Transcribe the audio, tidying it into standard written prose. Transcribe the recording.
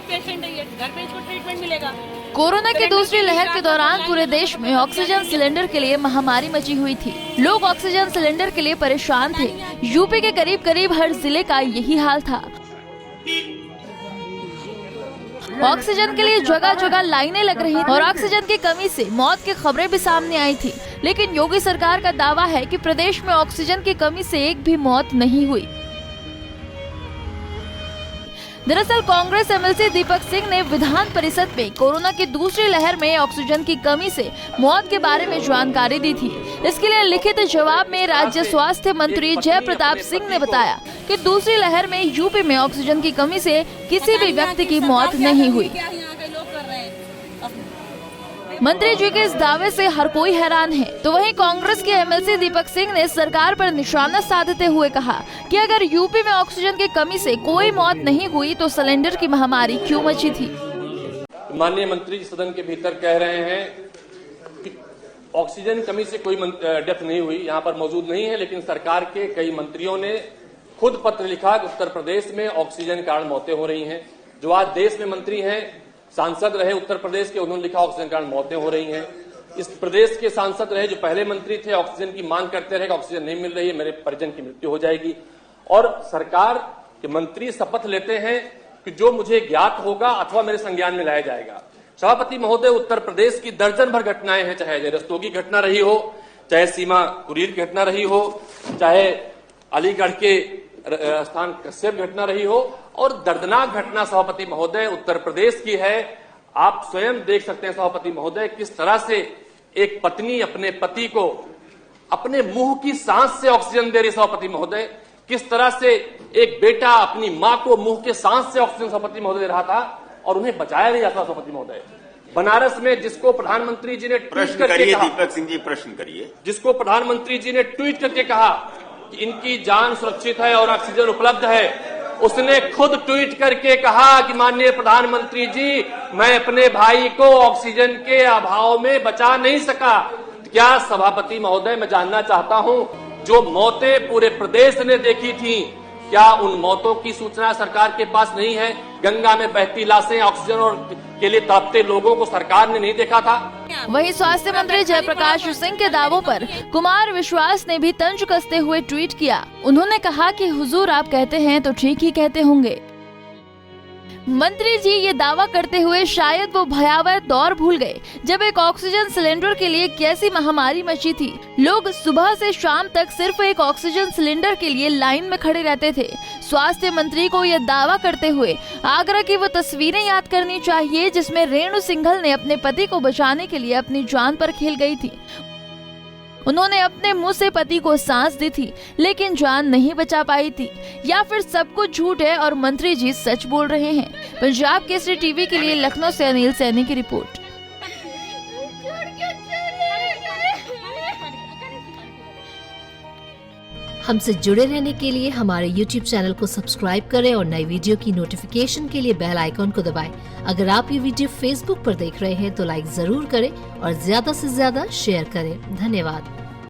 Patient है, ये घर पे इसको ट्रीटमेंट मिलेगा। कोरोना की दूसरी लहर के दौरान पूरे देश में ऑक्सीजन सिलेंडर के लिए महामारी मची हुई थी। लोग ऑक्सीजन सिलेंडर के लिए परेशान थे। यूपी के करीब करीब हर जिले का यही हाल था। ऑक्सीजन के लिए जगह जगह लाइनें लग रही और ऑक्सीजन की कमी से मौत की खबरें भी सामने आई थी। लेकिन योगी सरकार का दावा है कि प्रदेश में ऑक्सीजन की कमी से एक भी मौत नहीं हुई। दरअसल कांग्रेस एमएलसी दीपक सिंह ने विधान परिषद में कोरोना की दूसरी लहर में ऑक्सीजन की कमी से मौत के बारे में जानकारी दी थी। इसके लिए लिखित जवाब में राज्य स्वास्थ्य मंत्री जय प्रताप सिंह ने बताया कि दूसरी लहर में यूपी में ऑक्सीजन की कमी से किसी भी व्यक्ति की मौत नहीं हुई। मंत्री जी के इस दावे से हर कोई हैरान है। तो वहीं कांग्रेस के एमएलसी दीपक सिंह ने सरकार पर निशाना साधते हुए कहा कि अगर यूपी में ऑक्सीजन की कमी से कोई मौत नहीं हुई तो सिलेंडर की महामारी क्यों मची थी। माननीय मंत्री जी सदन के भीतर कह रहे हैं कि ऑक्सीजन कमी से कोई डेथ नहीं हुई, यहाँ पर मौजूद नहीं है। लेकिन सरकार के कई मंत्रियों ने खुद पत्र लिखा कि उत्तर प्रदेश में ऑक्सीजन के कारण मौतें हो रही हैं। जो आज देश में मंत्री हैं, सांसद रहे उत्तर प्रदेश के, उन्होंने लिखा ऑक्सीजन के कारण मौतें हो रही हैं। इस प्रदेश के सांसद रहे जो पहले मंत्री थे, ऑक्सीजन की मांग करते रहे कि ऑक्सीजन नहीं मिल रही है, मेरे परिजन की मृत्यु हो जाएगी। और सरकार के मंत्री शपथ लेते हैं कि जो मुझे ज्ञात होगा अथवा मेरे संज्ञान में लाया जाएगा। सभापति महोदय, उत्तर प्रदेश की दर्जन भर घटनाएं हैं, चाहे अजय रस्तोगी घटना रही हो, चाहे सीमा कुरीर की घटना रही हो, चाहे अलीगढ़ के स्थान कश्यप घटना रही हो, और दर्दनाक घटना सभापति महोदय उत्तर प्रदेश की है। आप स्वयं देख सकते हैं सभापति महोदय किस तरह से एक पत्नी अपने पति को अपने मुंह की सांस से ऑक्सीजन दे रही। सभापति महोदय, किस तरह से एक बेटा अपनी मां को मुंह के सांस से ऑक्सीजन सभापति महोदय दे रहा था और उन्हें बचाया नहीं जाता। सभापति महोदय, बनारस में जिसको प्रधानमंत्री जी ने ट्वीट करके कहा, दीपक सिंह जी प्रश्न करिए, जिसको प्रधानमंत्री जी ने ट्वीट करके कहा कि इनकी जान सुरक्षित है और ऑक्सीजन उपलब्ध है, उसने खुद ट्वीट करके कहा कि माननीय प्रधानमंत्री जी, मैं अपने भाई को ऑक्सीजन के अभाव में बचा नहीं सका। क्या सभापति महोदय, मैं जानना चाहता हूं, जो मौतें पूरे प्रदेश ने देखी थी, क्या उन मौतों की सूचना सरकार के पास नहीं है? गंगा में बहती लाशें, ऑक्सीजन और के लिए तड़पते लोगों को सरकार ने नहीं देखा था? वहीं स्वास्थ्य मंत्री जयप्रकाश सिंह के दावों पर कुमार विश्वास ने भी तंज कसते हुए ट्वीट किया। उन्होंने कहा कि हुजूर, आप कहते हैं तो ठीक ही कहते होंगे। मंत्री जी ये दावा करते हुए शायद वो भयावह दौर भूल गए जब एक ऑक्सीजन सिलेंडर के लिए कैसी महामारी मची थी। लोग सुबह से शाम तक सिर्फ एक ऑक्सीजन सिलेंडर के लिए लाइन में खड़े रहते थे। स्वास्थ्य मंत्री को यह दावा करते हुए आगरा की वो तस्वीरें याद करनी चाहिए जिसमें रेणु सिंघल ने अपने पति को बचाने के लिए अपनी जान पर खेल गई थी। उन्होंने अपने मुंह से पति को सांस दी थी लेकिन जान नहीं बचा पाई थी, या फिर सब कुछ झूठ है और मंत्री जी सच बोल रहे हैं। पंजाब केसरी टीवी के लिए लखनऊ से अनिल सैनी की रिपोर्ट। हमसे जुड़े रहने के लिए हमारे YouTube चैनल को सब्सक्राइब करें और नई वीडियो की नोटिफिकेशन के लिए बेल आइकॉन को दबाएं। अगर आप ये वीडियो Facebook पर देख रहे हैं तो लाइक जरूर करें और ज्यादा से ज्यादा शेयर करें। धन्यवाद।